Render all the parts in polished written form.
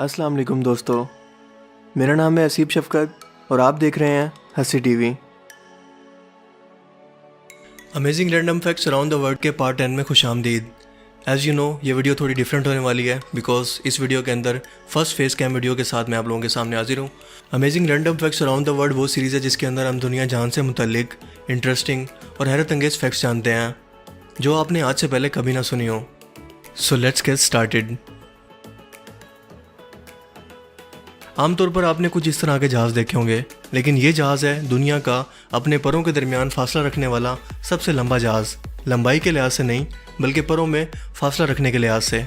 अस्सलाम वालेकुम दोस्तों, मेरा नाम है असीब शफ़क़त और आप देख रहे हैं हंसी TV. Amazing random facts around the world के पार्ट 10 में खुशामदीद। एज़ यू नो ये वीडियो थोड़ी डिफरेंट होने वाली है बिकॉज इस वीडियो के अंदर फर्स्ट फेस कैम वीडियो के साथ मैं आप लोगों के सामने हाजिर हूँ। Amazing random facts around the world वो सीरीज़ है जिसके अंदर हम दुनिया जहान से मुतल्लिक इंटरेस्टिंग और हैरत अंगेज़ फैक्ट्स जानते हैं जो आपने आज से पहले कभी ना सुनी हो। So let's get started. आमतौर पर आपने कुछ इस तरह के जहाज़ देखे होंगे, लेकिन ये जहाज़ है दुनिया का अपने परों के दरमियान फासला रखने वाला सबसे लंबा जहाज़। लंबाई के लिहाज से नहीं बल्कि परों में फासला रखने के लिहाज से।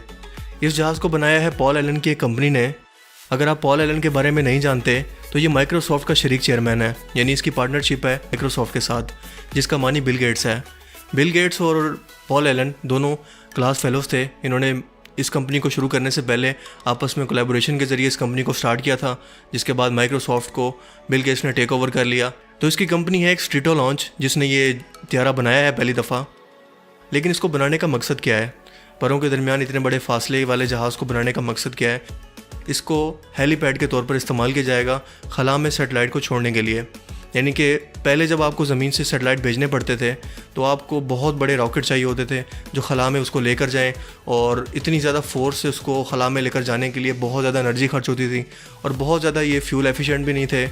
इस जहाज़ को बनाया है पॉल एलन की एक कंपनी ने। अगर आप पॉल एलन के बारे में नहीं जानते तो ये माइक्रोसॉफ्ट का शरीक चेयरमैन है, यानी इसकी पार्टनरशिप है माइक्रोसॉफ्ट के साथ, जिसका मानी बिल गेट्स है। बिल गेट्स और पॉल एलन दोनों क्लास फेलोज थे। इन्होंने इस कंपनी को शुरू करने से पहले आपस में कोलैबोरेशन के ज़रिए इस कंपनी को स्टार्ट किया था, जिसके बाद माइक्रोसॉफ्ट को बिल गेट्स ने टेक ओवर कर लिया। तो इसकी कंपनी है एक स्ट्रीटो लॉन्च जिसने ये त्यारा बनाया है पहली दफ़ा। लेकिन इसको बनाने का मकसद क्या है? परों के दरमियान इतने बड़े फासले वाले जहाज़ को बनाने का मकसद क्या है? इसको हेलीपैड के तौर पर इस्तेमाल किया जाएगा खला में सेटेलाइट को छोड़ने के लिए। यानी कि पहले जब आपको ज़मीन से सेटेलाइट भेजने पड़ते थे तो आपको बहुत बड़े रॉकेट चाहिए होते थे जो खला में उसको लेकर जाएं, और इतनी ज़्यादा फोर्स से उसको खला में लेकर जाने के लिए बहुत ज़्यादा एनर्जी खर्च होती थी, और बहुत ज़्यादा ये फ्यूल एफिशिएंट भी नहीं थे,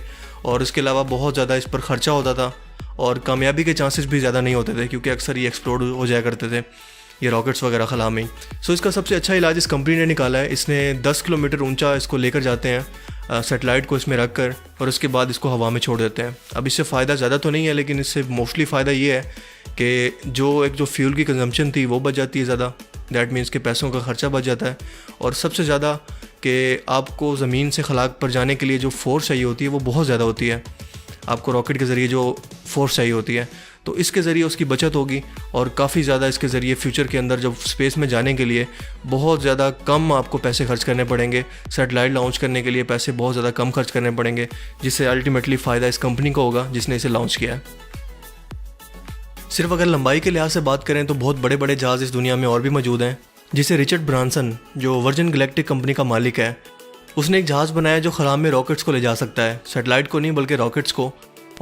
और इसके अलावा बहुत ज़्यादा इस पर ख़र्चा होता था, और कामयाबी के चांसेस भी ज़्यादा नहीं होते थे क्योंकि अक्सर ये एक्सप्लोड हो जाया करते थे ये रॉकेट्स वगैरह खला में। सो इसका सबसे अच्छा इलाज इस कंपनी ने निकाला है। इसने 10 किलोमीटर ऊंचा इसको लेकर जाते हैं सेटेलाइट को इसमें रख कर, और उसके बाद इसको हवा में छोड़ देते हैं। अब इससे फ़ायदा ज़्यादा तो नहीं है, लेकिन इससे मोस्टली फ़ायदा ये है कि जो फ्यूल की कंजम्पशन थी वो बच जाती है ज़्यादा। दैट मीन्स के पैसों का खर्चा बच जाता है, और सबसे ज़्यादा कि आपको ज़मीन से खलाक पर जाने के लिए जो फोर्स चाहिए होती है वो बहुत ज़्यादा होती है। आपको रॉकेट के ज़रिए जो फोर्स चाहिए होती है, तो इसके ज़रिए उसकी बचत होगी, और काफ़ी ज़्यादा इसके ज़रिए फ्यूचर के अंदर जब स्पेस में जाने के लिए बहुत ज़्यादा कम आपको पैसे खर्च करने पड़ेंगे। सेटेलाइट लॉन्च करने के लिए पैसे बहुत ज़्यादा कम खर्च करने पड़ेंगे, जिससे अल्टीमेटली फ़ायदा इस कंपनी को होगा जिसने इसे लॉन्च किया है। सिर्फ अगर लंबाई के लिहाज से बात करें तो बहुत बड़े बड़े जहाज़ इस दुनिया में और भी मौजूद हैं, जिसे रिचर्ड ब्रांसन जो वर्जिन गैलेक्टिक कंपनी का मालिक है, उसने एक जहाज़ बनाया जो खला में रॉकेट्स को ले जा सकता है। सेटेलाइट को नहीं बल्कि रॉकेट्स को,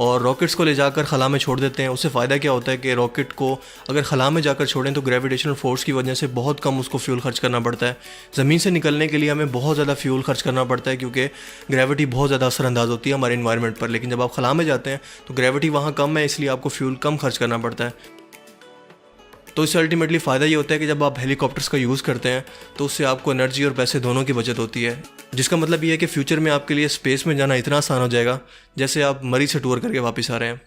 और रॉकेट्स को ले जाकर खला में छोड़ देते हैं। उससे फ़ायदा क्या होता है कि रॉकेट को अगर खला में जाकर छोड़ें तो ग्रेविटेशनल फोर्स की वजह से बहुत कम उसको फ्यूल खर्च करना पड़ता है। ज़मीन से निकलने के लिए हमें बहुत ज़्यादा फ्यूल खर्च करना पड़ता है क्योंकि ग्रेविटी बहुत ज़्यादा असरअंदाज होती है हमारे इन्वायरमेंट पर। लेकिन जब आप खला में जाते हैं तो ग्रेविटी वहाँ कम है, इसलिए आपको फ्यूल कम खर्च करना पड़ता है। तो इससे अल्टीमेटली फ़ायदा ये होता है कि जब आप हेलीकॉप्टर्स का यूज़ करते हैं तो उससे आपको एनर्जी और पैसे दोनों की बचत होती है, जिसका मतलब ये है कि फ्यूचर में आपके लिए स्पेस में जाना इतना आसान हो जाएगा जैसे आप मरीज से टूर करके वापस आ रहे हैं।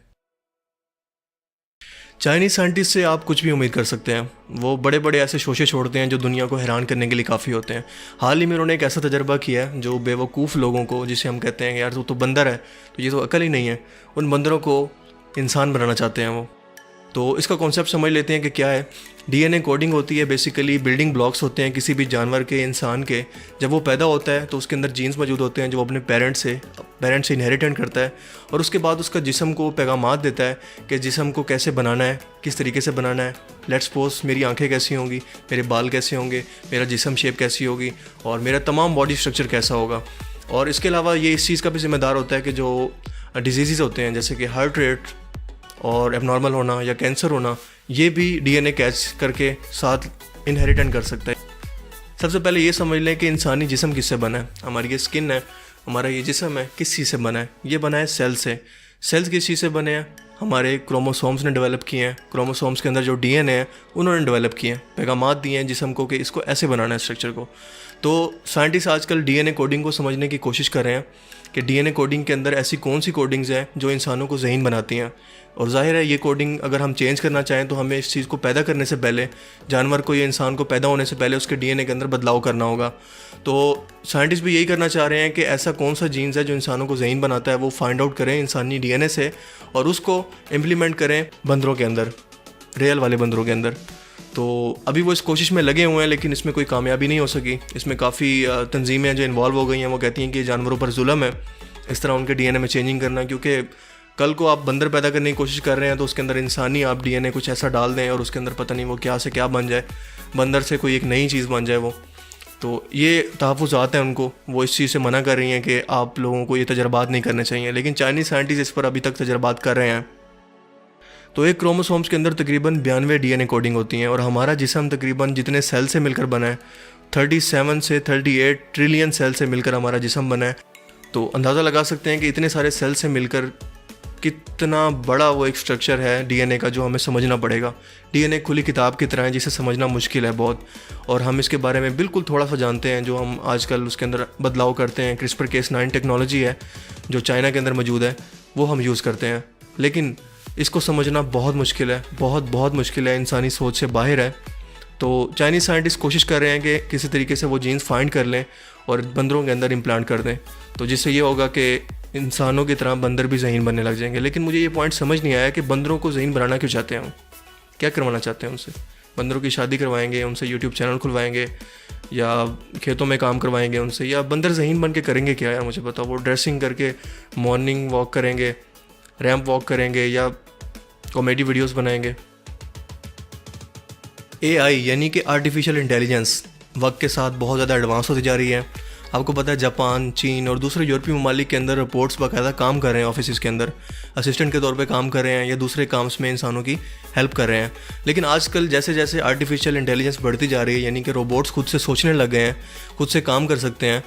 चाइनीज़ साइंटिस्ट से आप कुछ भी उम्मीद कर सकते हैं। वो बड़े बड़े ऐसे शोशे छोड़ते हैं जो दुनिया को हैरान करने के लिए काफ़ी होते हैं। हाल ही में उन्होंने एक ऐसा तजर्बा किया है जो बेवकूफ़ लोगों को, जिसे हम कहते हैं यार तो बंदर है तो ये तो अकल ही नहीं है, उन बंदरों को इंसान बनाना चाहते हैं वो। तो इसका कॉन्सेप्ट समझ लेते हैं कि क्या है। डीएनए कोडिंग होती है, बेसिकली बिल्डिंग ब्लॉक्स होते हैं किसी भी जानवर के, इंसान के। जब वो पैदा होता है तो उसके अंदर जीन्स मौजूद होते हैं जो अपने पेरेंट्स से इनहेरिटेंट करता है, और उसके बाद उसका जिस्म को पैगामात देता है कि जिस्म को कैसे बनाना है, किस तरीके से बनाना है। लेट्स सपोज मेरी आंखें कैसी होंगी, मेरे बाल कैसे होंगे, मेरा जिस्म शेप कैसी होगी, और मेरा तमाम बॉडी स्ट्रक्चर कैसा होगा। और इसके अलावा ये इस चीज़ का भी जिम्मेदार होता है कि जो डिजीज़ होते हैं जैसे कि हार्ट रेट और एबनॉर्मल होना या कैंसर होना, ये भी डीएनए कैच करके साथ इनहेरिटेंट कर सकता है। सबसे पहले ये समझ लें कि इंसानी जिस्म किससे बना है। हमारी ये स्किन है, हमारा ये जिस्म है, किस चीज़ से बना है? ये बना है सेल से। सेल्स किस चीज़ से बने हैं? हमारे क्रोमोसोम्स ने डेवलप किए हैं। क्रोमोसोम्स के अंदर जो डीएनए है उन्होंने डेवलप किए हैं, पैगामात दिए हैं जिस्म को कि इसको ऐसे बनाना है स्ट्रक्चर को। तो साइंटिस्ट आजकल डीएनए कोडिंग को समझने की कोशिश कर रहे हैं कि डीएनए कोडिंग के अंदर ऐसी कौन सी कोडिंग्स हैं जो इंसानों को ज़हीन बनाती हैं। और जाहिर है ये कोडिंग अगर हम चेंज करना चाहें तो हमें इस चीज़ को पैदा करने से पहले, जानवर को या इंसान को पैदा होने से पहले उसके डीएनए के अंदर बदलाव करना होगा। तो साइंटिस्ट भी यही करना चाह रहे हैं कि ऐसा कौन सा जीन्स है जो इंसानों को ज़हीन बनाता है वो फाइंड आउट करें इंसानी डीएनए से, और उसको इम्प्लीमेंट करें बंदरों के अंदर, रियल वाले बंदरों के अंदर। तो अभी वो इस कोशिश में लगे हुए हैं, लेकिन इसमें कोई कामयाबी नहीं हो सकी। इसमें काफ़ी तंजीमें जो इन्वॉल्व हो गई हैं वो कहती हैं कि जानवरों पर जुल्म है इस तरह उनके डीएनए में चेंजिंग करना, क्योंकि कल को आप बंदर पैदा करने की कोशिश कर रहे हैं तो उसके अंदर इंसानी आप डीएनए कुछ ऐसा डाल दें और उसके अंदर पता नहीं वो क्या से क्या बन जाए, बंदर से कोई एक नई चीज़ बन जाए वो। तो ये तहफ़्फ़ुज़ात हैं उनको, वो इस चीज़ से मना कर रही हैं कि आप लोगों को ये तजर्बात नहीं करने चाहिए, लेकिन चाइनीज़ साइंटिस्ट इस पर अभी तक तजर्बात कर रहे हैं। तो एक क्रोमोसोम्स के अंदर तकरीबन 92 डीएनए कोडिंग होती हैं और हमारा जिस्म तकरीबन जितने सेल से मिलकर बना है 37 से 38 ट्रिलियन सेल से मिलकर हमारा जिस्म बना है। तो अंदाज़ा लगा सकते हैं कि इतने सारे सेल से मिलकर कितना बड़ा वो एक स्ट्रक्चर है डीएनए का, जो हमें समझना पड़ेगा। डीएनए खुली किताब की तरह है जिसे समझना मुश्किल है बहुत, और हम इसके बारे में बिल्कुल थोड़ा सा जानते हैं। जो हम आजकल उसके अंदर बदलाव करते हैं, CRISPR-Cas9 टेक्नोलॉजी है जो चाइना के अंदर मौजूद है, वो हम यूज़ करते हैं, लेकिन इसको समझना बहुत मुश्किल है, बहुत मुश्किल है, इंसानी सोच से बाहर है। तो चाइनीज़ साइंटिस्ट कोशिश कर रहे हैं कि किसी तरीके से वो जीन्स फाइंड कर लें और बंदरों के अंदर इम्प्लांट कर दें, तो जिससे ये होगा कि इंसानों की तरह बंदर भी ज़हीन बनने लग जाएंगे। लेकिन मुझे ये पॉइंट समझ नहीं आया कि बंदरों को ज़हीन बनाना क्यों चाहते हैं, क्या करवाना चाहते हैं उनसे। बंदरों की शादी करवाएंगे, उनसे यूट्यूब चैनल खुलवाएंगे, या खेतों में काम करवाएंगे उनसे, या बंदर ज़हीन बन के करेंगे क्या यार, मुझे बताओ। वो ड्रेसिंग करके मॉर्निंग वॉक करेंगे, रैंप वॉक करेंगे, या कॉमेडी वीडियोस बनाएंगे। AI यानी कि आर्टिफिशियल इंटेलिजेंस वक्त के साथ बहुत ज़्यादा एडवांस होती जा रही है। आपको पता है जापान, चीन और दूसरे यूरोपीय ममालिक के अंदर रिपोर्ट्स बाकायदा काम कर रहे हैं, ऑफिस के अंदर असिस्टेंट के तौर पे काम कर रहे हैं या दूसरे काम्स में इंसानों की हेल्प कर रहे हैं। लेकिन आजकल जैसे जैसे आर्टिफिशियल इंटेलिजेंस बढ़ती जा रही है, यानी कि रोबोट्स खुद से सोचने लग गए हैं, खुद से काम कर सकते हैं,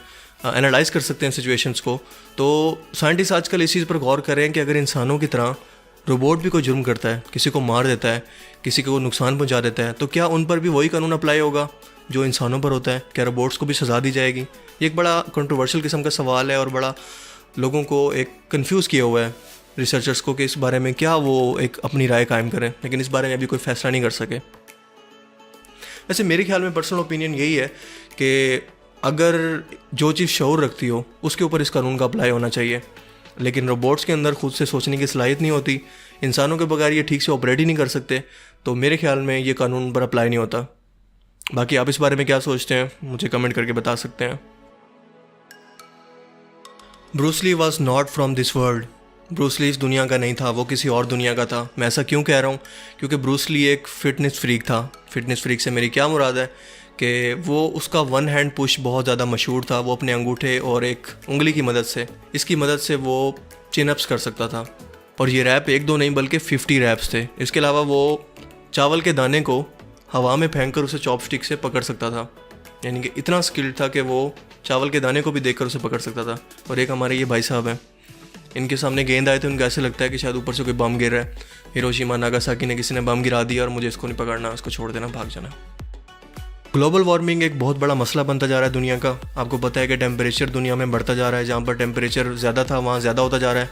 एनालाइज कर सकते हैं सिचुएशंस को, तो साइंटिस्ट आजकल इस चीज़ पर गौर कर रहे हैं कि अगर इंसानों की तरह रोबोट भी कोई जुर्म करता है, किसी को मार देता है, किसी को नुकसान पहुंचा देता है, तो क्या उन पर भी वही कानून अप्लाई होगा जो इंसानों पर होता है? क्या रोबोट्स को भी सज़ा दी जाएगी? ये एक बड़ा कंट्रोवर्शियल किस्म का सवाल है और बड़ा लोगों को एक कंफ्यूज किया हुआ है, रिसर्चर्स को, कि इस बारे में क्या वो एक अपनी राय कायम करें, लेकिन इस बारे में अभी कोई फैसला नहीं कर सके। वैसे मेरे ख्याल में पर्सनल ओपिनियन यही है कि अगर जो चीज़ शऊर रखती हो उसके ऊपर इस कानून का अप्लाई होना चाहिए, लेकिन रोबोट्स के अंदर खुद से सोचने की सलाहियत नहीं होती, इंसानों के बगैर ये ठीक से ऑपरेट ही नहीं कर सकते, तो मेरे ख्याल में ये कानून पर अप्लाई नहीं होता। बाकी आप इस बारे में क्या सोचते हैं मुझे कमेंट करके बता सकते हैं। Bruce Lee was not from this world. Bruce Lee इस दुनिया का नहीं था, वो किसी और दुनिया का था। मैं ऐसा क्यों कह रहा हूँ? क्योंकि ब्रूस ली एक फ़िटनेस फ्रीक था। फ़िटनेस फ्रीक से मेरी क्या मुराद है कि वो उसका वन हैंड पुश बहुत ज़्यादा मशहूर था। वो अपने अंगूठे और एक उंगली की मदद से, इसकी मदद से वो चिनअप्स कर सकता था, और ये रैप एक दो नहीं बल्कि 50 रैप्स थे। इसके अलावा वो चावल के दाने को हवा में फेंक कर उसे चॉपस्टिक से पकड़ सकता था, यानी कि इतना स्किल्ड था कि वो चावल के दाने को भी देखकर उसे पकड़ सकता था। और एक हमारे ये भाई साहब हैं, इनके सामने गेंद आए थे, उनको ऐसे लगता है कि शायद ऊपर से कोई बम गिर रहा है, हिरोशिमा नागासाकी ने किसी ने बम गिरा दिया और मुझे इसको नहीं पकड़ना, इसको छोड़ देना, भाग जाना। ग्लोबल वार्मिंग एक बहुत बड़ा मसला बनता जा रहा है दुनिया का। आपको पता है कि टेम्परेचर दुनिया में बढ़ता जा रहा है, जहाँ पर टेम्परेचर ज़्यादा था वहाँ ज़्यादा होता जा रहा है,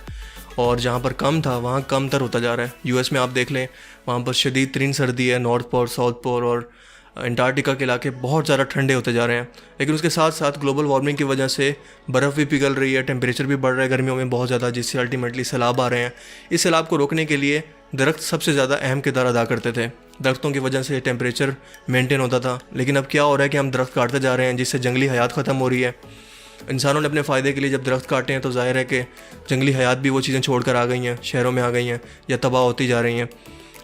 और जहाँ पर कम था वहाँ कम तर होता जा रहा है। यूएस में आप देख लें, वहाँ पर शदीद तरीन सर्दी है, नॉर्थ पोल, साउथ पोल और अंटार्कटिका के इलाके बहुत ज़्यादा ठंडे होते जा रहे हैं। लेकिन उसके साथ साथ ग्लोबल वार्मिंग की वजह से बर्फ़ भी पिघल रही है, टेम्परेचर भी बढ़ रहा है गर्मियों में बहुत ज़्यादा, जिससे अल्टीमेटली सैलाब आ रहे हैं। इस सैलाब को रोकने के लिए दरख्त सबसे ज़्यादा अहम किरदार अदा करते थे। दरख्तों की वजह से टेम्परेचर मेंटेन होता था, लेकिन अब क्या हो रहा है कि हम दरख्त काटते जा रहे हैं, जिससे जंगली हयात ख़त्म हो रही है। इंसानों ने अपने फ़ायदे के लिए जब दरख्त काटे हैं तो ज़ाहिर है कि जंगली हयात भी वो चीज़ें छोड़कर आ गई हैं, शहरों में आ गई हैं या तबाह होती जा रही हैं।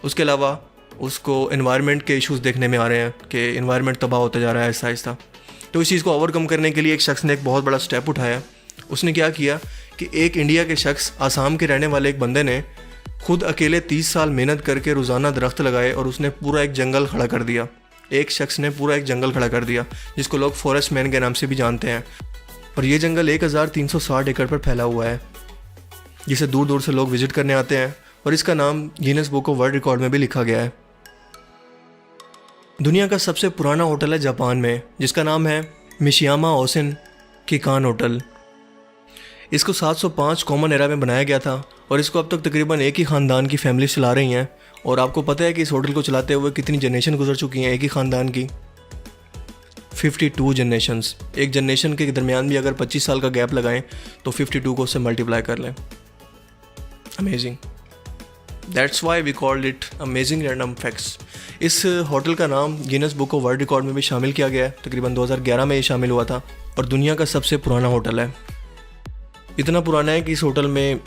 उसके अलावा उसको एनवायरनमेंट के इश्यूज़ देखने में आ रहे हैं कि एनवायरनमेंट तबाह होता जा रहा है आहिस्ता आहिस्ता। तो इस चीज़ को ओवरकम करने के लिए एक शख्स ने एक बहुत बड़ा स्टेप उठाया। उसने क्या किया कि एक इंडिया के शख्स, आसाम के रहने वाले एक बंदे ने खुद अकेले 30 साल मेहनत करके रोज़ाना दरख्त लगाए और उसने पूरा एक जंगल खड़ा कर दिया। एक शख्स ने पूरा एक जंगल खड़ा कर दिया, जिसको लोग फॉरेस्ट मैन के नाम से भी जानते हैं। और ये जंगल 1360 एकड़ पर फैला हुआ है, जिसे दूर दूर से लोग विजिट करने आते हैं, और इसका नाम Guinness Book of World Record में भी लिखा गया है। दुनिया का सबसे पुराना होटल है जापान में, जिसका नाम है मिशियामा ओसिन किकान होटल। इसको 705 कॉमन एरा में बनाया गया था, और इसको अब तक तकरीबन एक ही ख़ानदान की फैमिली चला रही हैं। और आपको पता है कि इस होटल को चलाते हुए कितनी जनरेशन गुजर चुकी हैं एक ही ख़ानदान की? 52 जनरेशन्स। एक जनरेशन के दरमियान भी अगर 25 साल का गैप लगाएं तो 52 को उससे मल्टीप्लाई कर लें। Amazing, that's why we called it amazing random facts. इस होटल का नाम Guinness Book of World Record में भी शामिल किया गया है। तकरीबन 2011 में ये शामिल हुआ था, और दुनिया का सबसे पुराना होटल है। इतना पुराना है कि इस होटल में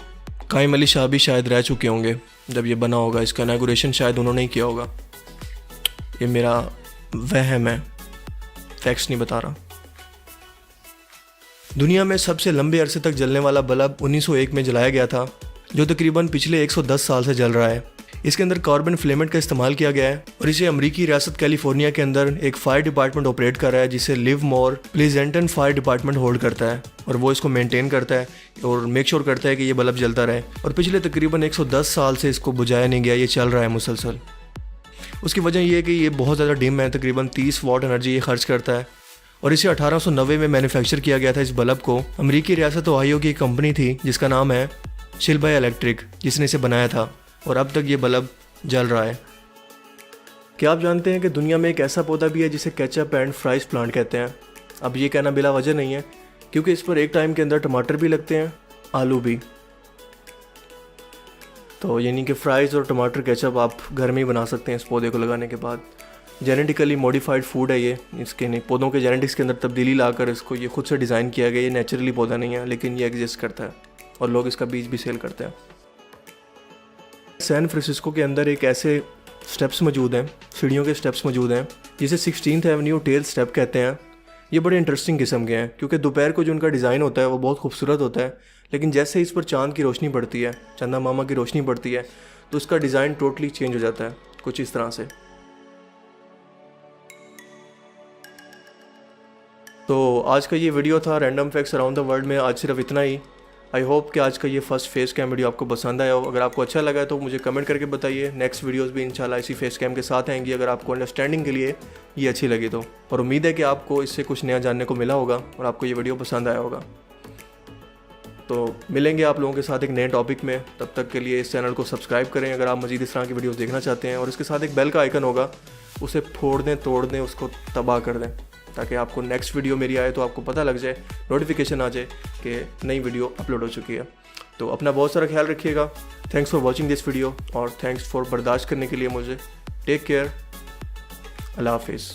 कायम अली शाह भी शायद रह चुके होंगे जब ये बना होगा। इसका इनॉग्रेशन शायद उन्होंने ही किया होगा। ये मेरा वहम है, फैक्ट्स नहीं बता रहा। दुनिया में सबसे लंबे अरसे तक जलने वाला बल्ब 1901 में जलाया गया था, जो तकरीबन पिछले 110 साल से जल रहा है। इसके अंदर कार्बन फिलेमेंट का इस्तेमाल किया गया है और इसे अमेरिकी रियासत कैलिफोर्निया के अंदर एक फायर डिपार्टमेंट ऑपरेट कर रहा है, जिसे लिवमोर प्लीजेंटन फायर डिपार्टमेंट होल्ड करता है और वो इसको मेंटेन करता है और मेक श्योर करता है कि ये बल्ब जलता रहे। और पिछले तकरीबन 110 साल से इसको बुझाया नहीं गया, ये चल रहा है मुसलसल। उसकी वजह ये है कि ये बहुत ज़्यादा डिम है, तकरीबन 30 वाट एनर्जी ये खर्च करता है और इसे 1890 में मैन्युफैक्चर किया गया था। इस बल्ब को अमेरिकी रियासत ओहायो की एक कंपनी थी जिसका नाम है शिल्बा इलेक्ट्रिक, जिसने इसे बनाया था और अब तक ये बल्ब जल रहा है। क्या आप जानते हैं कि दुनिया में एक ऐसा पौधा भी है जिसे केचप एंड फ्राइज प्लांट कहते हैं? अब ये कहना बिला वजह नहीं है, क्योंकि इस पर एक टाइम के अंदर टमाटर भी लगते हैं, आलू भी। तो यानी कि फ्राइज़ और टमाटर केचप आप घर में ही बना सकते हैं इस पौधे को लगाने के बाद। जेनेटिकली मॉडिफाइड फूड है ये, इसके नहीं पौधों के जेनेटिक्स के अंदर तब्दीली लाकर इसको ये खुद से डिज़ाइन किया गया। ये नेचुरली पौधा नहीं है, लेकिन ये एग्जिस्ट करता है और लोग इसका बीज भी सेल करते हैं। सैन फ्रांसिस्को के अंदर एक ऐसे स्टेप्स मौजूद हैं, सीढ़ियों के स्टेप्स मौजूद हैं, जिसे 16th एवेन्यू टेल स्टेप कहते हैं। ये बड़े इंटरेस्टिंग किस्म के हैं, क्योंकि दोपहर को जो उनका डिज़ाइन होता है वो बहुत खूबसूरत होता है, लेकिन जैसे इस पर चांद की रोशनी पड़ती है, चंदा मामा की रोशनी पड़ती है, तो उसका डिज़ाइन टोटली चेंज हो जाता है, कुछ इस तरह से। तो आज का ये वीडियो था random facts around the world में, आज सिर्फ इतना ही। आई होप कि आज का ये फर्स्ट फेस कैम वीडियो आपको पसंद आया हो। अगर आपको अच्छा लगा है तो मुझे कमेंट करके बताइए। नेक्स्ट वीडियोस भी इंशाल्लाह इसी फेस कैम के साथ आएंगी, अगर आपको अंडरस्टैंडिंग के लिए ये अच्छी लगी तो। और उम्मीद है कि आपको इससे कुछ नया जानने को मिला होगा और आपको ये वीडियो पसंद आया होगा। तो मिलेंगे आप लोगों के साथ एक नए टॉपिक में। तब तक के लिए इस चैनल को सब्सक्राइब करें अगर आप मज़ीद इस तरह की वीडियोज़ देखना चाहते हैं, और इसके साथ एक बेल का आइकन होगा, उसे फोड़ दें, तोड़ दें, उसको तबाह कर दें, ताकि आपको नेक्स्ट वीडियो मेरी आए तो आपको पता लग जाए, नोटिफिकेशन आ जाए कि नई वीडियो अपलोड हो चुकी है। तो अपना बहुत सारा ख्याल रखिएगा। Thanks for watching this video और थैंक्स फॉर बर्दाश्त करने के लिए मुझे। टेक केयर, अल्लाह हाफिज़।